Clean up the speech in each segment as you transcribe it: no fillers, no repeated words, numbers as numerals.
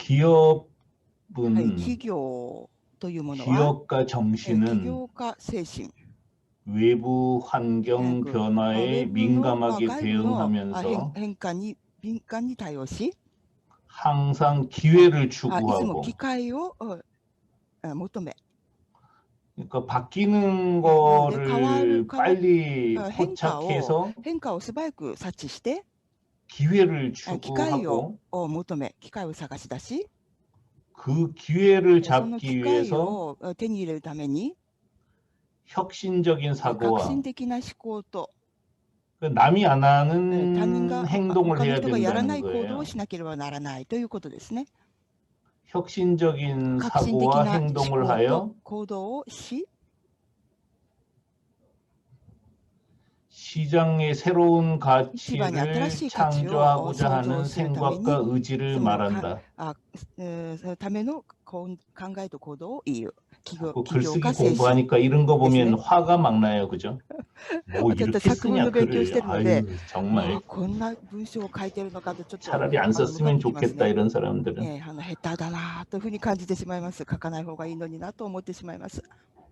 はい、 기업은 企業というものは、 기업가 起 정신은 業家精神、 외부 환경 ウェ 변화에 ブの 민감하게 外部の 대응하면서 変化に敏感に対応し、 항상 기회를 いつも機 추구하고 会を求め、 그러니까 바뀌는 なので変わ 거를 わ 빨리 変化を 포착해서 素早く察知して、 기회를 機会を 추구하고 求め、機会を探し出し、 그 기회를 その機 잡기 会 위해서 を手に入れるために、 혁신적인 革新 사고와 的な思考と、 남이 안 他人 하는 が 행동을 他の 해야 人がやらな 된다는 い行動を 거예요. しなければならないということですね。 혁신적인 革新的 사고와 な思 행동을 考と 하여 行動をし、 시장에 새로운 市場に新し 가치를 い価値を 창조하고자 創造 하는 するために、 생각과 의지를 その 말한다. そのための考えと行動を言う。 자꾸 起業 글쓰기 家精神 공부하니까 이런 거 ですね。 보면 화가 막 나요, 그죠? 뭐 ちょっと 이렇게 作文の 쓰냐 勉強し 글을. てるので、 아유 정말 こんな文章を書いてるのかとちょっと 차라리 안 ムカ 썼으면 つきます 좋겠다 ね。 이런 사람들은. 下手だなというふうに感じてしまいます。書かない方がいいのになと思ってしまいます。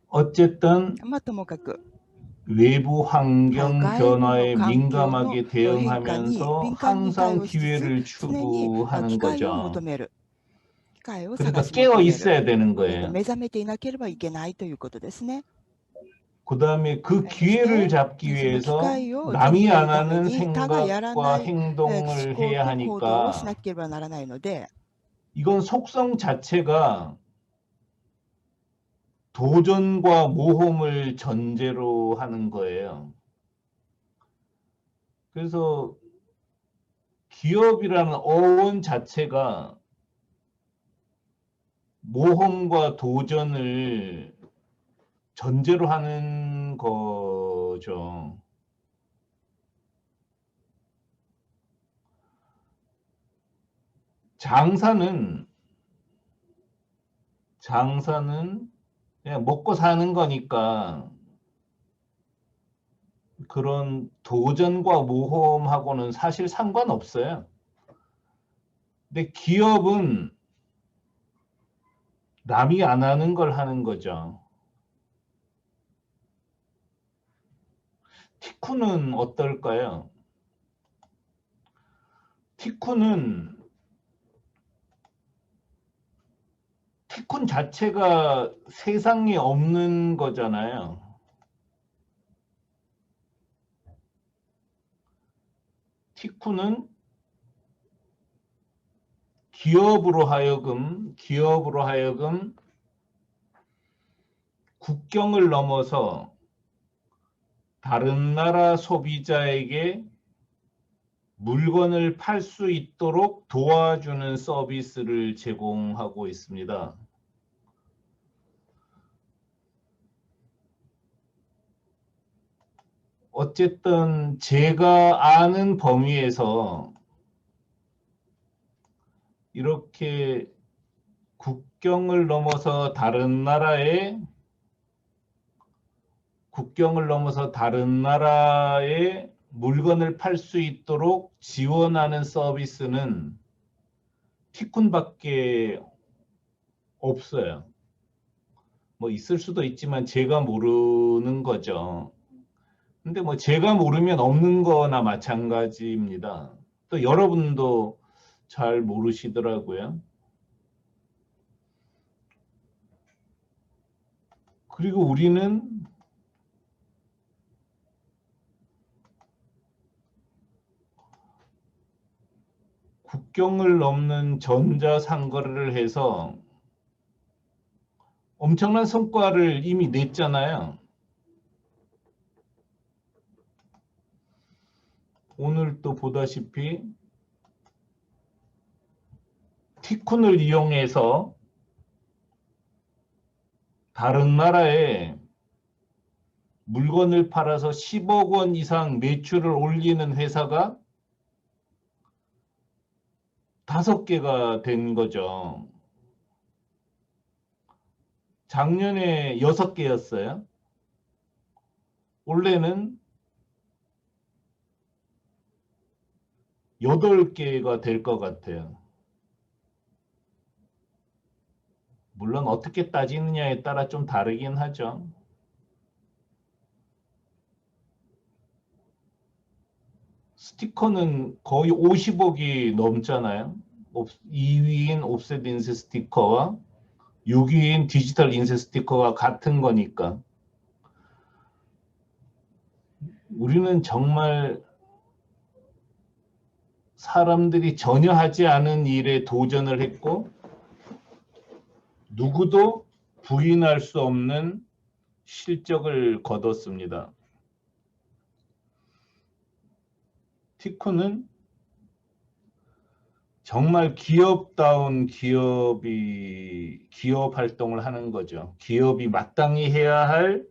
어쨌든 まあともかく、 외부 환경 外部の 변화에 環境の 민감하게 変化に 대응하면서 敏感に対 항상 応しつつ、 기회를 常に機 추구하는 会を求 거죠. める。機会を探 그러니까 し 깨어 求める。 있어야 되는 거예요. 目覚めていなければいけないということですね。 그다음에 그 そし 기회를 て、 잡기 その機 위해서 会を手に 남이 入れる 안 ため 하는 に他がやらな 생각과 い思 행동을 考 해야 と行動をしな 하니까 ければならないので、 이건 속성 자체가 도전과 모험을 전제로 하는 거예요. 그래서 기업이라는 어원 자체가 모험과 도전을 전제로 하는 거죠. 장사는 그냥 먹고 사는 거니까 그런 도전과 모험하고는 사실 상관없어요. 근데 기업은 남이 안 하는 걸 하는 거죠. 티쿤은 어떨까요? 티쿤 자체가 세상에 없는 거잖아요. 티쿤은 기업으로 하여금 국경을 넘어서 다른 나라 소비자에게 물건을 팔 수 있도록 도와주는 서비스를 제공하고 있습니다. 어쨌든 제가 아는 범위에서 이렇게 국경을 넘어서 다른 나라에 물건을 팔 수 있도록 지원하는 서비스는 티쿤밖에 없어요. 뭐 있을 수도 있지만 제가 모르는 거죠. 근데 뭐 제가 모르면 없는 거나 마찬가지입니다. 또 여러분도 잘 모르시더라고요. 그리고 우리는 국경을 넘는 전자상거래를 해서 엄청난 성과를 이미 냈잖아요. 오늘 또 보다시피 티쿤을 이용해서 다른 나라에 물건을 팔아서 10억 원 이상 매출을 올리는 회사가 5개가 된 거죠. 작년에 6개였어요. 올해는 8개가 될 것 같아요. 물론 어떻게 따지느냐에 따라 좀 다르긴 하죠. 스티커는 거의 50억이 넘잖아요. 2위인 옵셋 인쇄 스티커와 6위인 디지털 인쇄 스티커가 같은 거니까. 우리는 정말 사람들이 전혀 하지 않은 일에 도전을 했고 누구도 부인할 수 없는 실적을 거뒀습니다. 티코는 정말 기업다운 기업 활동을 하는 거죠. 기업이 마땅히 해야 할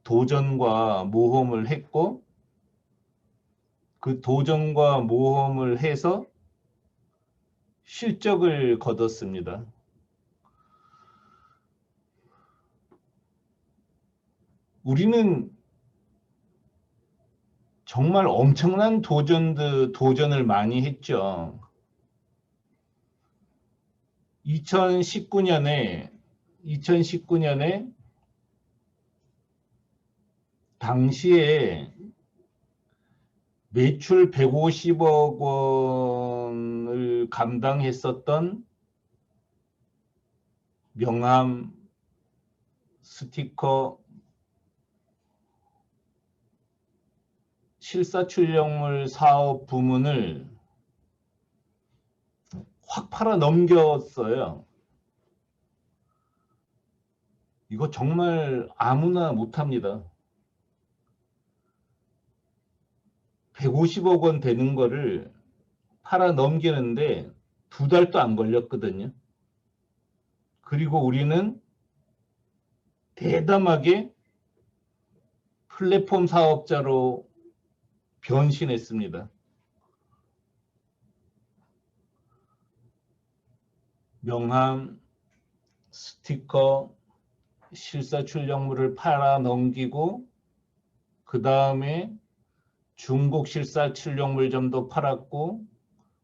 도전과 모험을 했고 그 도전과 모험을 해서 실적을 거뒀습니다. 우리는 정말 엄청난 도전을 많이 했죠. 2019년에 당시에 매출 150억 원을 감당했었던 명함, 스티커, 실사출력물 사업 부문을 확 팔아 넘겼어요. 이거 정말 아무나 못합니다. 150억 원 되는 거를 팔아 넘기는데 2달도 안 걸렸거든요. 그리고 우리는 대담하게 플랫폼 사업자로 변신했습니다. 명함, 스티커, 실사출력물을 팔아 넘기고 그 다음에 중국 실사출력물점도 팔았고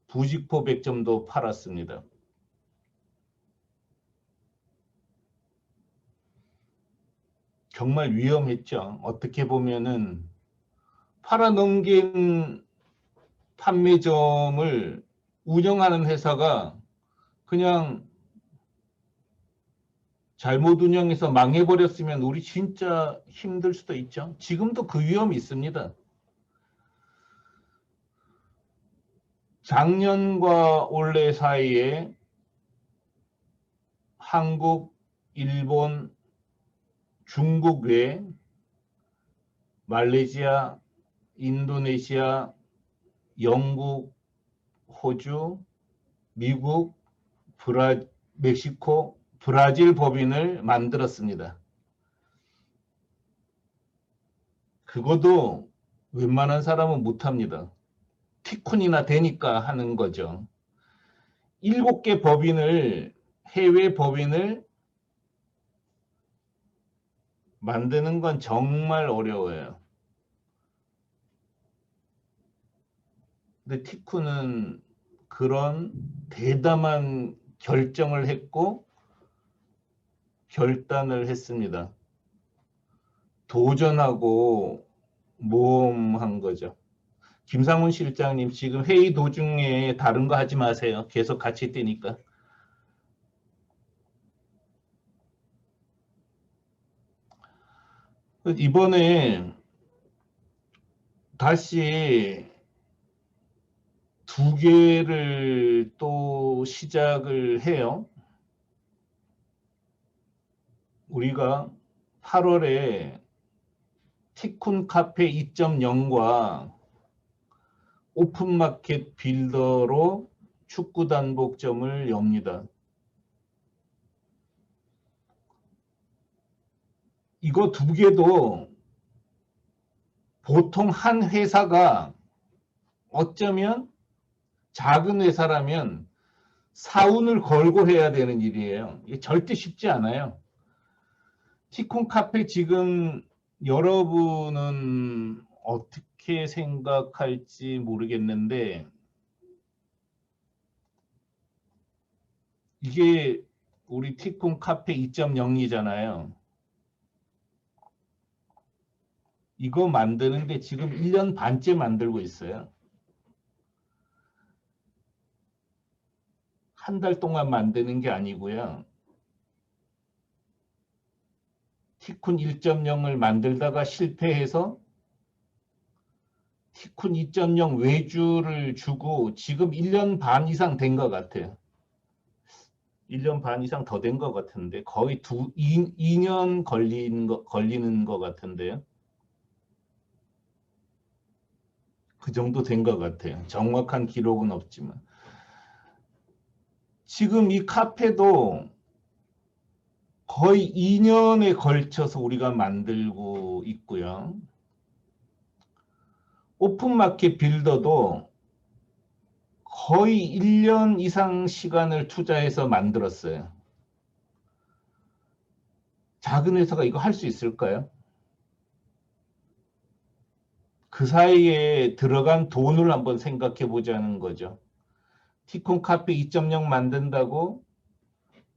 부직포 백점도 팔았습니다. 정말 위험했죠. 어떻게 보면은 팔아넘긴 판매점을 운영하는 회사가 그냥 잘못 운영해서 망해버렸으면 우리 진짜 힘들 수도 있죠. 지금도 그 위험이 있습니다. 작년과 올해 사이에 한국, 일본, 중국 외 말레이시아, 인도네시아, 영국, 호주, 미국, 멕시코, 브라질 법인을 만들었습니다. 그것도 웬만한 사람은 못합니다. 티쿤이나 되니까 하는 거죠. 7개 법인을, 해외 법인을 만드는 건 정말 어려워요. 근데 티쿤은 그런 대담한 결정을 했고 결단을 했습니다. 도전하고 모험한 거죠. 김상훈 실장님 지금 회의 도중에 다른 거 하지 마세요. 계속 같이 뛰니까. 이번에 다시 2개를 또 시작을 해요. 우리가 8월에 티쿤 카페 2.0과 오픈마켓 빌더로 축구 단복점을 엽니다. 이거 2개도 보통 한 회사가 어쩌면 작은 회사라면 사운을 걸고 해야 되는 일이에요. 이게 절대 쉽지 않아요. 티콘 카페 지금 여러분은 어떻게 생각할지 모르겠는데 이게 우리 티쿤 카페 2.0이잖아요. 이거 만드는데 지금 1년 반째 만들고 있어요. 한 달 동안 만드는 게 아니고요. 티쿤 1.0을 만들다가 실패해서 티쿤 2.0 외주를 주고 지금 1년 반 이상 된 것 같아요. 1년 반 이상 더 된 것 같은데 거의 2년 걸리는 것 같은데요. 그 정도 된 것 같아요. 정확한 기록은 없지만. 지금 이 카페도 거의 2년에 걸쳐서 우리가 만들고 있고요. 오픈마켓 빌더도 거의 1년 이상 시간을 투자해서 만들었어요. 작은 회사가 이거 할 수 있을까요? 그 사이에 들어간 돈을 한번 생각해 보자는 거죠. 티콘 카페 2.0 만든다고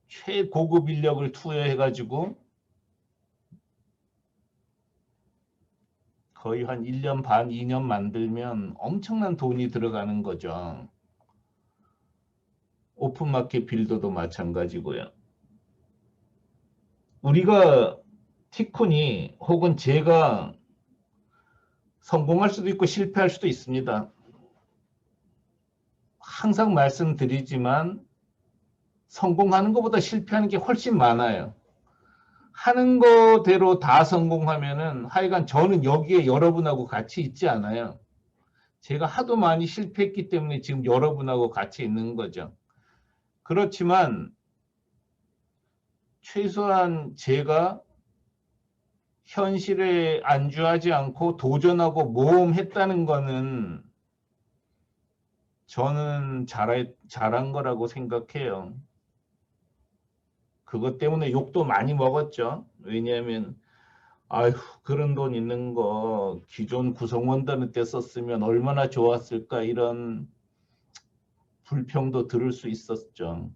최고급 인력을 투여해가지고 거의 한 1년 반, 2년 만들면 엄청난 돈이 들어가는 거죠. 오픈마켓 빌더도 마찬가지고요. 우리가 티콘이 혹은 제가 성공할 수도 있고 실패할 수도 있습니다. 항상 말씀드리지만 성공하는 것보다 실패하는 게 훨씬 많아요. 하는 거대로 다 성공하면은 하여간 저는 여기에 여러분하고 같이 있지 않아요. 제가 하도 많이 실패했기 때문에 지금 여러분하고 같이 있는 거죠. 그렇지만 최소한 제가 현실에 안주하지 않고 도전하고 모험했다는 거는 저는 잘한 거라고 생각해요. 그것 때문에 욕도 많이 먹었죠. 왜냐하면 아휴 그런 돈 있는 거 기존 구성원들한테 썼으면 얼마나 좋았을까 이런 불평도 들을 수 있었죠.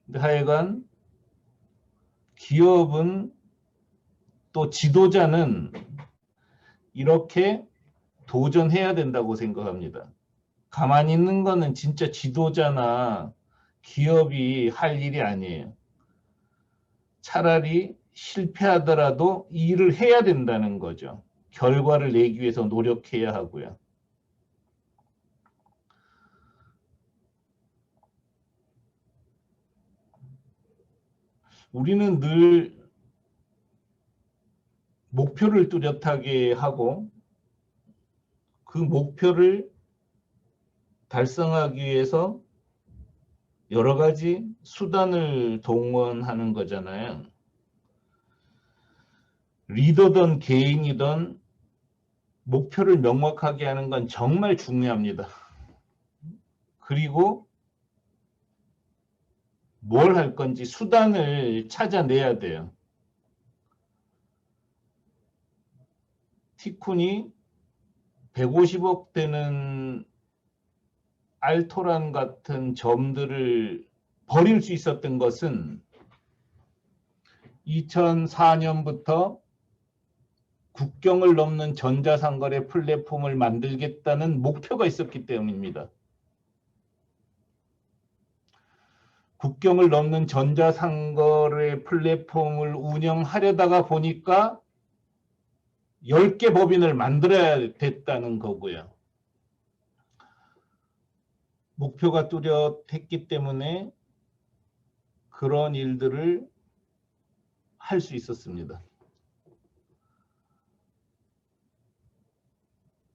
근데 하여간 기업은 또 지도자는 이렇게 도전해야 된다고 생각합니다. 가만히 있는 거는 진짜 지도자나 기업이 할 일이 아니에요. 차라리 실패하더라도 일을 해야 된다는 거죠. 결과를 내기 위해서 노력해야 하고요. 우리는 늘 목표를 뚜렷하게 하고 그 목표를 달성하기 위해서 여러 가지 수단을 동원하는 거잖아요. 리더든 개인이든 목표를 명확하게 하는 건 정말 중요합니다. 그리고 뭘 할 건지 수단을 찾아내야 돼요. 티쿤이 150억 되는 알토란 같은 점들을 버릴 수 있었던 것은 2004년부터 국경을 넘는 전자상거래 플랫폼을 만들겠다는 목표가 있었기 때문입니다. 국경을 넘는 전자상거래 플랫폼을 운영하려다가 보니까 10개 법인을 만들어야 됐다는 거고요. 목표가 뚜렷했기 때문에 그런 일들을 할 수 있었습니다.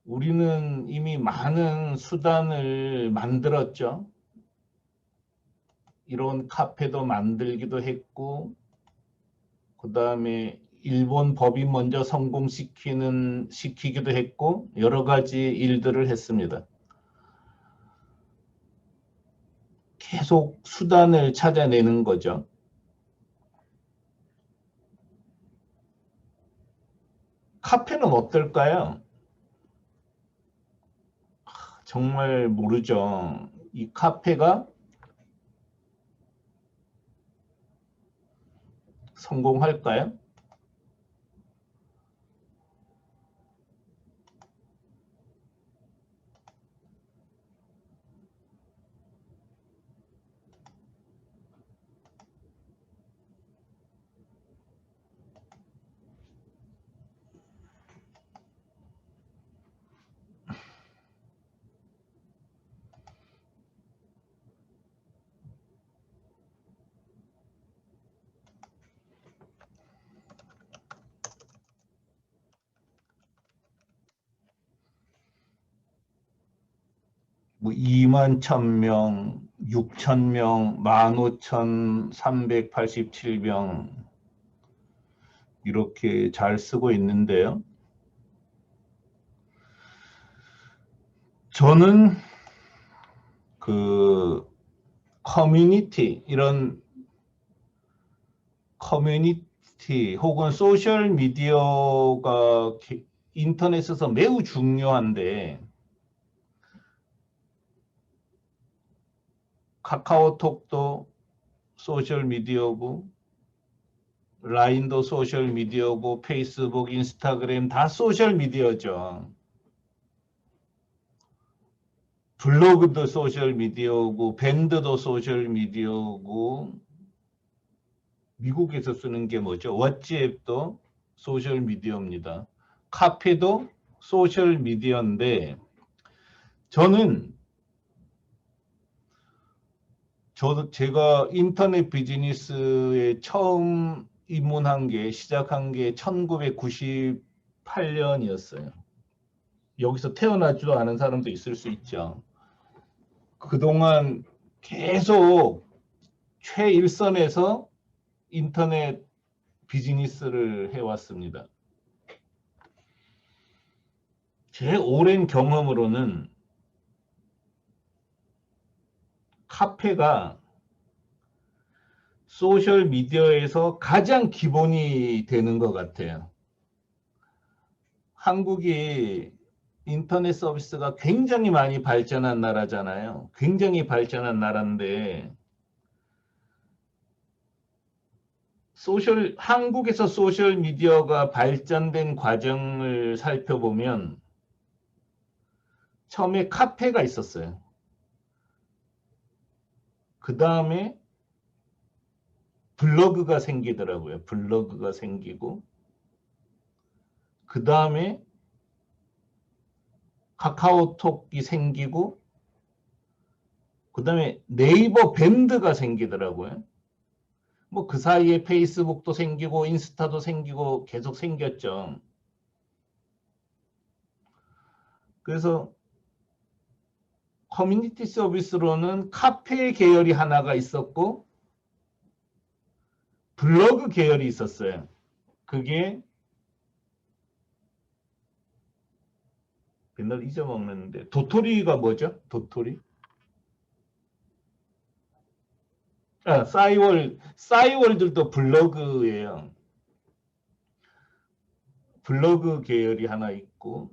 우리는 이미 많은 수단을 만들었죠. 이런 카페도 만들기도 했고, 그 다음에 일본 법인 먼저 시키기도 했고, 여러 가지 일들을 했습니다. 계속 수단을 찾아내는 거죠. 카페는 어떨까요? 정말 모르죠. 이 카페가 성공할까요? 뭐 2만 1,000명, 6,000명, 15,387명 이렇게 잘 쓰고 있는데요. 저는 그 커뮤니티, 이런 커뮤니티 혹은 소셜 미디어가 인터넷에서 매우 중요한데, 카카오톡도 소셜 미디어고, 라인도 소셜 미디어고, 페이스북, 인스타그램 다 소셜 미디어죠. 블로그도 소셜 미디어고, 밴드도 소셜 미디어고, 미국에서 쓰는 게 뭐죠? 왓츠앱도 소셜 미디어입니다. 카페도 소셜 미디어인데, 제가 인터넷 비즈니스에 처음 입문한 게, 시작한 게 1998년이었어요. 여기서 태어나지도 않은 사람도 있을 수 있죠. 그동안 계속 최일선에서 인터넷 비즈니스를 해왔습니다. 제 오랜 경험으로는 카페가 소셜 미디어에서 가장 기본이 되는 것 같아요. 한국이 인터넷 서비스가 굉장히 많이 발전한 나라잖아요. 굉장히 발전한 나라인데, 한국에서 소셜 미디어가 발전된 과정을 살펴보면 처음에 카페가 있었어요. 그 다음에 블로그가 생기더라고요. 블로그가 생기고, 그 다음에 카카오톡이 생기고, 그 다음에 네이버 밴드가 생기더라고요. 뭐 그 사이에 페이스북도 생기고 인스타도 생기고 계속 생겼죠. 그래서 커뮤니티 서비스로는 카페 계열이 하나가 있었고 블로그 계열이 있었어요. 그게 맨날 잊어먹는데, 도토리가 뭐죠? 도토리? 싸이월들도 블로그예요. 블로그 계열이 하나 있고,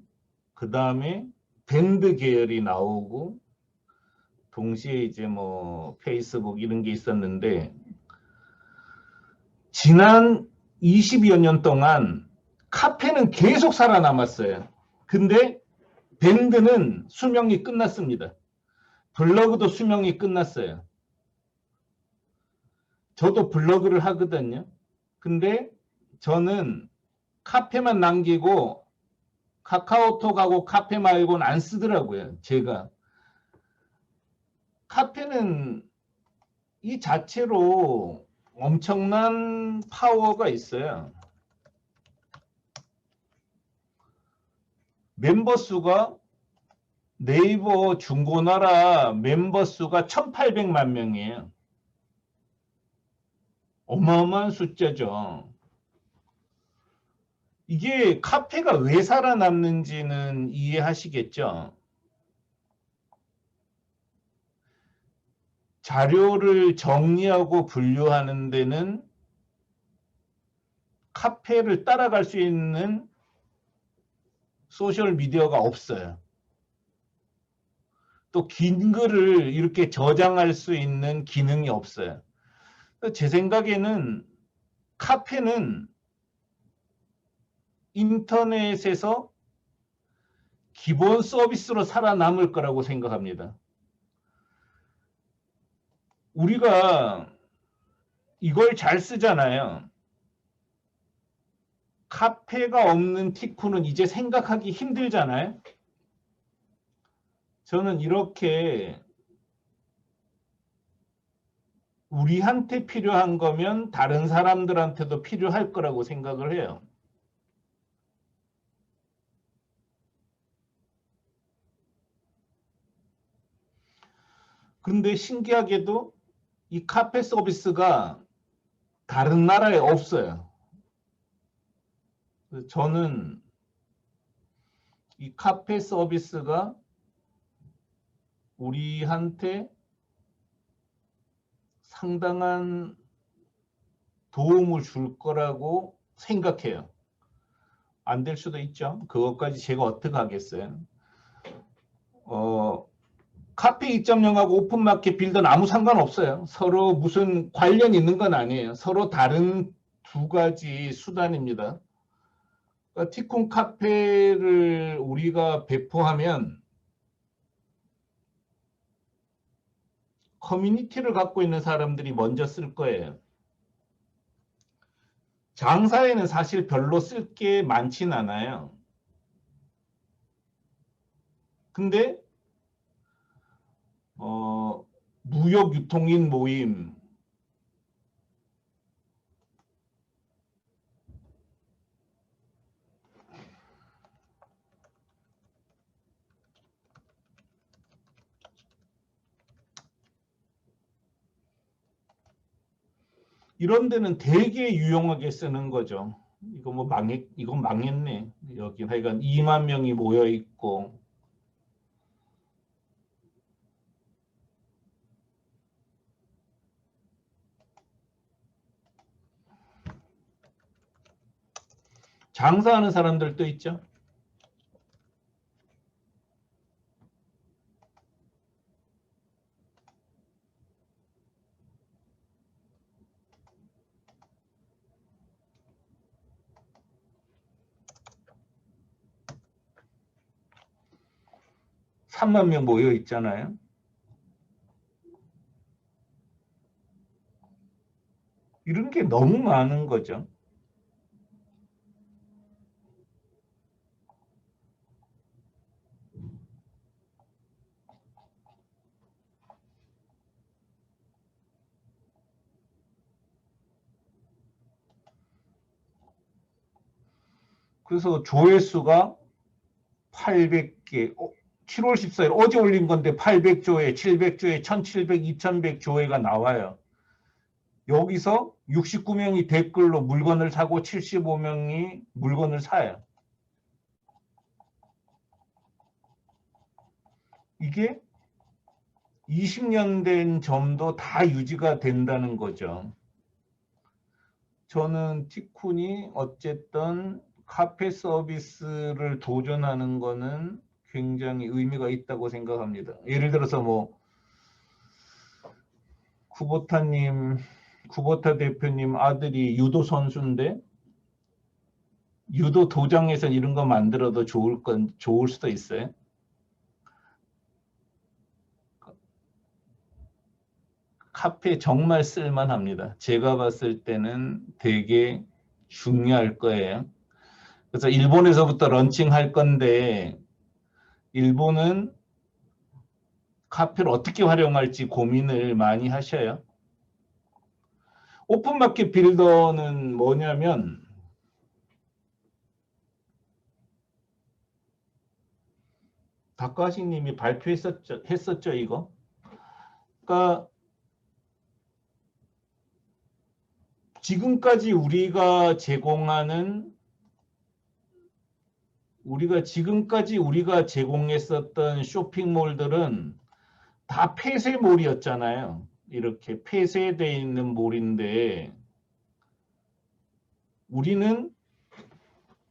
그 다음에 밴드 계열이 나오고, 동시에 이제 뭐 페이스북 이런 게 있었는데, 지난 20여 년 동안 카페는 계속 살아남았어요. 근데 밴드는 수명이 끝났습니다. 블로그도 수명이 끝났어요. 저도 블로그를 하거든요. 근데 저는 카페만 남기고 카카오톡하고 카페 말고는 안 쓰더라고요. 제가. 카페는 이 자체로 엄청난 파워가 있어요. 멤버 수가, 네이버 중고나라 멤버 수가 1,800만 명이에요. 어마어마한 숫자죠. 이게 카페가 왜 살아남는지는 이해하시겠죠? 자료를 정리하고 분류하는 데는 카페를 따라갈 수 있는 소셜 미디어가 없어요. 또 긴 글을 이렇게 저장할 수 있는 기능이 없어요. 제 생각에는 카페는 인터넷에서 기본 서비스로 살아남을 거라고 생각합니다. 우리가 이걸 잘 쓰잖아요. 카페가 없는 티쿠는 이제 생각하기 힘들잖아요. 저는 이렇게 우리한테 필요한 거면 다른 사람들한테도 필요할 거라고 생각을 해요. 그런데 신기하게도 이 카페 서비스가 다른 나라에 없어요. 저는 이 카페 서비스가 우리한테 상당한 도움을 줄 거라고 생각해요. 안 될 수도 있죠. 그것까지 제가 어떻게 하겠어요. 카페 2.0하고 오픈마켓 빌더는 아무 상관없어요. 서로 무슨 관련 있는 건 아니에요. 서로 다른 두 가지 수단입니다. 그러니까 티콘 카페를 우리가 배포하면 커뮤니티를 갖고 있는 사람들이 먼저 쓸 거예요. 장사에는 사실 별로 쓸 게 많진 않아요. 근데 무역 유통인 모임, 이런 데는 되게 유용하게 쓰는 거죠. 이건 망했네. 여기 하여간 2만 명이 모여 있고. 장사하는 사람들도 있죠. (3만 명) 모여 있잖아요. 이런 게 너무 많은 거죠. 그래서 조회수가 800개, 7월 14일 어제 올린 건데 800조회, 700조회, 1700, 2100 조회가 나와요. 여기서 69명이 댓글로 물건을 사고 75명이 물건을 사요. 이게 20년 된 점도 다 유지가 된다는 거죠. 저는 티쿤이 어쨌든 카페 서비스를 도전하는 거는 굉장히 의미가 있다고 생각합니다. 예를 들어서 쿠보타 대표님 아들이 유도 선수인데 유도 도장에서 이런 거 만들어도 좋을 수도 있어요. 카페 정말 쓸만합니다. 제가 봤을 때는 되게 중요할 거예요. 그래서 일본에서부터 런칭할 건데 일본은 카페를 어떻게 활용할지 고민을 많이 하셔요. 오픈마켓 빌더는 뭐냐면 닭가시님이 발표했었죠 이거. 그러니까 지금까지 우리가 제공했었던 쇼핑몰들은 다 폐쇄몰이었잖아요. 이렇게 폐쇄되어 있는 몰인데 우리는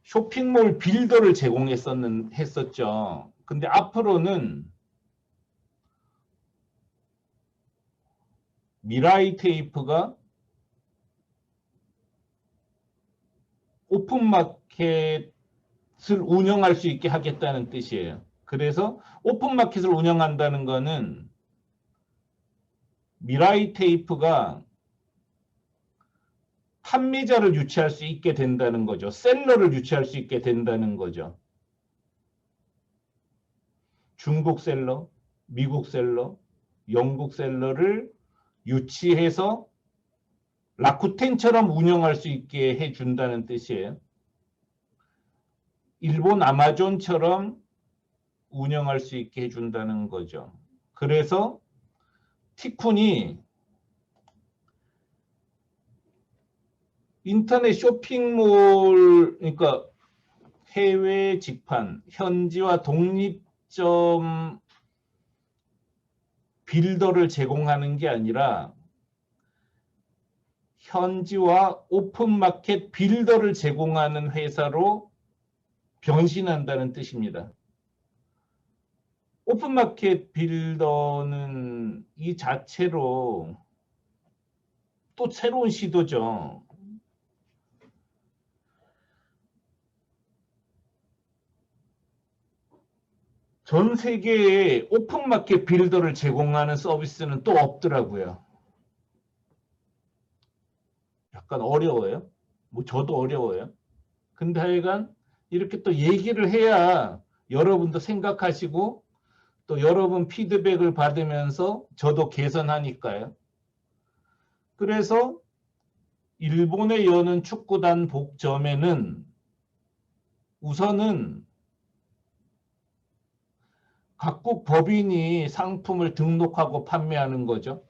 쇼핑몰 빌더를 제공했었죠. 근데 앞으로는 미라이 테이프가 오픈마켓을 운영할 수 있게 하겠다는 뜻이에요. 그래서 오픈마켓을 운영한다는 거는 미라이 테이프가 판매자를 유치할 수 있게 된다는 거죠. 셀러를 유치할 수 있게 된다는 거죠. 중국 셀러, 미국 셀러, 영국 셀러를 유치해서 라쿠텐처럼 운영할 수 있게 해준다는 뜻이에요. 일본 아마존처럼 운영할 수 있게 해준다는 거죠. 그래서 티쿤이 인터넷 쇼핑몰, 그러니까 해외 직판, 현지와 독립점 빌더를 제공하는 게 아니라 현지와 오픈마켓 빌더를 제공하는 회사로 변신한다는 뜻입니다. 오픈마켓 빌더는 이 자체로 또 새로운 시도죠. 전 세계에 오픈마켓 빌더를 제공하는 서비스는 또 없더라고요. 약간 어려워요. 뭐 저도 어려워요. 근데 하여간 이렇게 또 얘기를 해야 여러분도 생각하시고 또 여러분 피드백을 받으면서 저도 개선하니까요. 그래서 일본에 여는 축구단 복점에는 우선은 각국 법인이 상품을 등록하고 판매하는 거죠.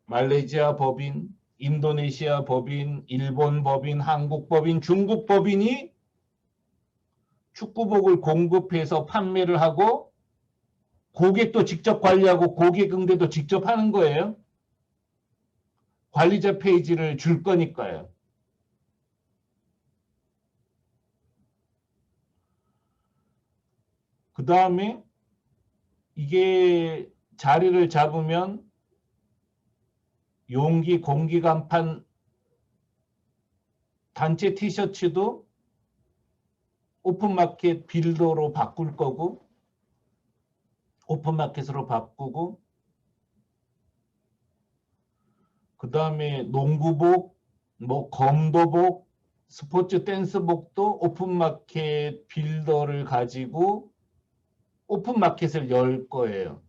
말레이시아 법인, 인도네시아 법인, 일본 법인, 한국 법인, 중국 법인이 축구복을 공급해서 판매를 하고 고객도 직접 관리하고 고객 응대도 직접 하는 거예요. 관리자 페이지를 줄 거니까요. 그 다음에 이게 자리를 잡으면 용기, 공기간판, 단체 티셔츠도 오픈마켓 빌더로 바꿀 거고 오픈마켓으로 바꾸고 그 다음에 농구복, 뭐 검도복, 스포츠 댄스복도 오픈마켓 빌더를 가지고 오픈마켓을 열 거예요.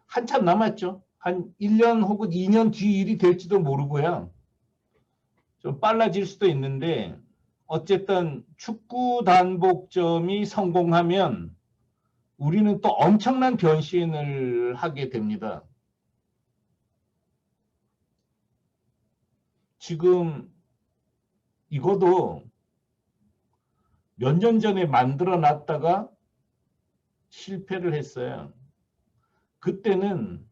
한참 남았죠. 한 1년 혹은 2년 뒤 일이 될지도 모르고요. 좀 빨라질 수도 있는데 어쨌든 축구 단복점이 성공하면 우리는 또 엄청난 변신을 하게 됩니다. 지금 이거도 몇 년 전에 만들어 놨다가 실패를 했어요. 그때는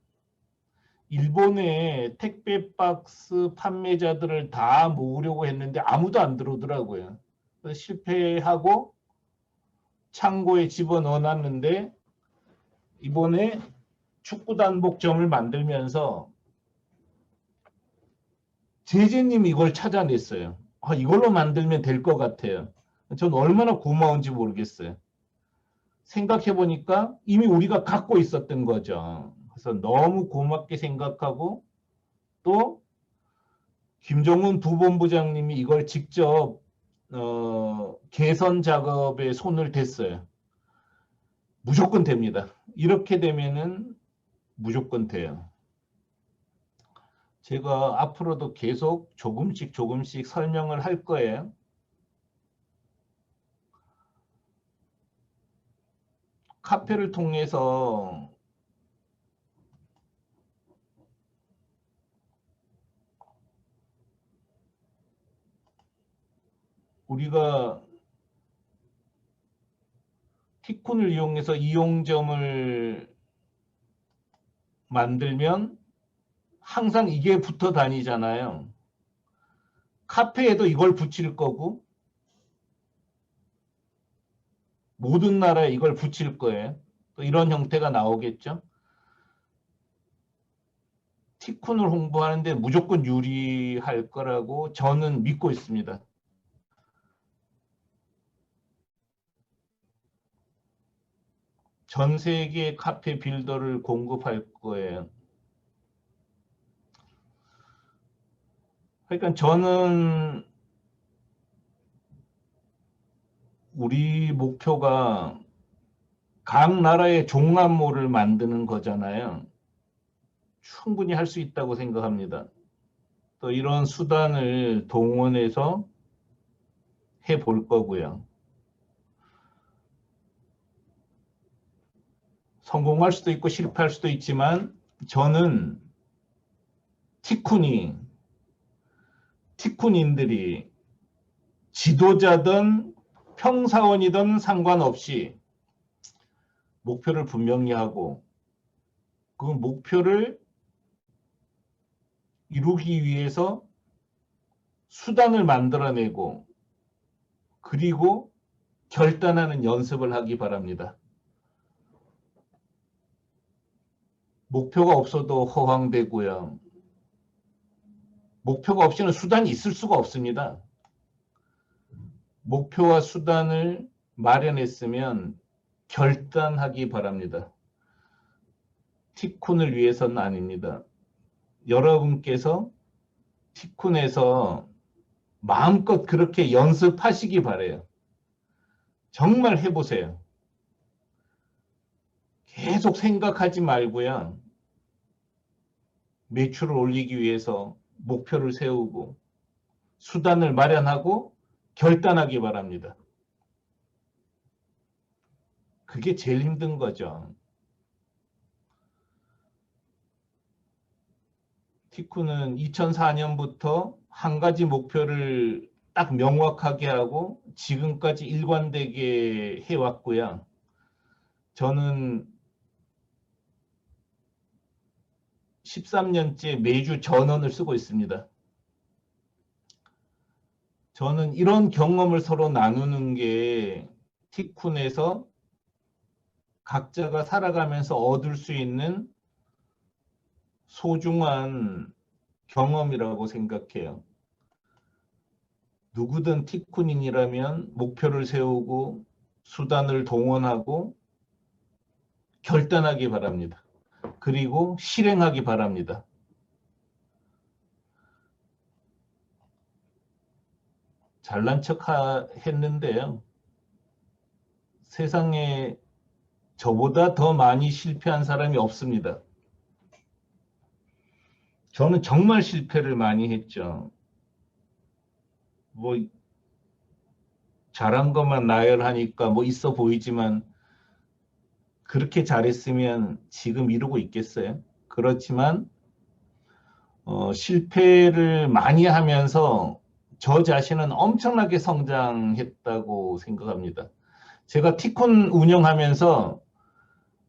일본의 택배 박스 판매자들을 다 모으려고 했는데 아무도 안 들어오더라고요. 그래서 실패하고 창고에 집어넣어 놨는데 이번에 축구 단복점을 만들면서 제재님이 이걸 찾아냈어요. 이걸로 만들면 될 것 같아요. 전 얼마나 고마운지 모르겠어요. 생각해보니까 이미 우리가 갖고 있었던 거죠. 그래서 너무 고맙게 생각하고 또 김정은 부본부장님이 이걸 직접 개선 작업에 손을 댔어요. 무조건 됩니다. 이렇게 되면은 무조건 돼요. 제가 앞으로도 계속 조금씩 설명을 할 거예요. 카페를 통해서 우리가 티쿤을 이용해서 이용점을 만들면 항상 이게 붙어 다니잖아요. 카페에도 이걸 붙일 거고 모든 나라에 이걸 붙일 거예요. 또 이런 형태가 나오겠죠. 티쿤을 홍보하는데 무조건 유리할 거라고 저는 믿고 있습니다. 전 세계 카페 빌더를 공급할 거예요. 그러니까 저는 우리 목표가 각 나라의 종합몰을 만드는 거잖아요. 충분히 할 수 있다고 생각합니다. 또 이런 수단을 동원해서 해볼 거고요. 성공할 수도 있고 실패할 수도 있지만 저는 티쿤인들이 지도자든 평사원이든 상관없이 목표를 분명히 하고 그 목표를 이루기 위해서 수단을 만들어내고 그리고 결단하는 연습을 하기 바랍니다. 목표가 없어도 허황되고요. 목표가 없이는 수단이 있을 수가 없습니다. 목표와 수단을 마련했으면 결단하기 바랍니다. 티쿤을 위해서는 아닙니다. 여러분께서 티쿤에서 마음껏 그렇게 연습하시기 바라요. 정말 해보세요. 계속 생각하지 말고요. 매출을 올리기 위해서 목표를 세우고 수단을 마련하고 결단하기 바랍니다. 그게 제일 힘든 거죠. 티쿤은 2004년부터 한 가지 목표를 딱 명확하게 하고 지금까지 일관되게 해왔고요. 저는 13년째 매주 전원을 쓰고 있습니다. 저는 이런 경험을 서로 나누는 게 티쿤에서 각자가 살아가면서 얻을 수 있는 소중한 경험이라고 생각해요. 누구든 티쿤인이라면 목표를 세우고 수단을 동원하고 결단하기 바랍니다. 그리고 실행하기 바랍니다. 잘난 척 했는데요. 세상에 저보다 더 많이 실패한 사람이 없습니다. 저는 정말 실패를 많이 했죠. 뭐 잘한 것만 나열하니까 뭐 있어 보이지만 그렇게 잘했으면 지금 이루고 있겠어요? 그렇지만 실패를 많이 하면서 저 자신은 엄청나게 성장했다고 생각합니다. 제가 티콘 운영하면서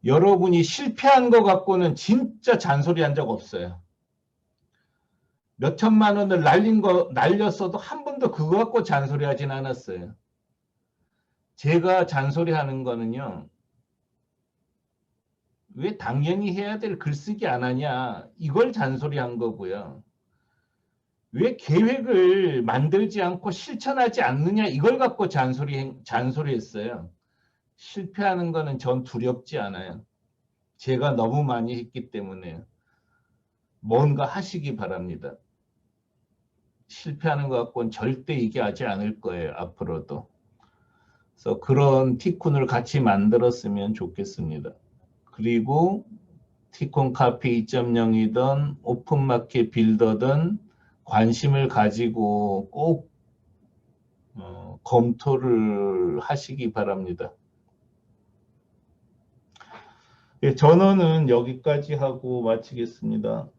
여러분이 실패한 것 갖고는 진짜 잔소리한 적 없어요. 몇 천만 원을 날렸어도 한 번도 그거 갖고 잔소리하진 않았어요. 제가 잔소리하는 거는요. 왜 당연히 해야 될 글쓰기 안 하냐 이걸 잔소리한 거고요. 왜 계획을 만들지 않고 실천하지 않느냐 이걸 갖고 잔소리했어요. 실패하는 거는 전 두렵지 않아요. 제가 너무 많이 했기 때문에 뭔가 하시기 바랍니다. 실패하는 것 갖고는 절대 얘기하지 않을 거예요. 앞으로도. 그래서 그런 티쿤을 같이 만들었으면 좋겠습니다. 그리고 티콘 카페 2.0이든 오픈마켓 빌더든 관심을 가지고 꼭 검토를 하시기 바랍니다. 예, 전원은 여기까지 하고 마치겠습니다.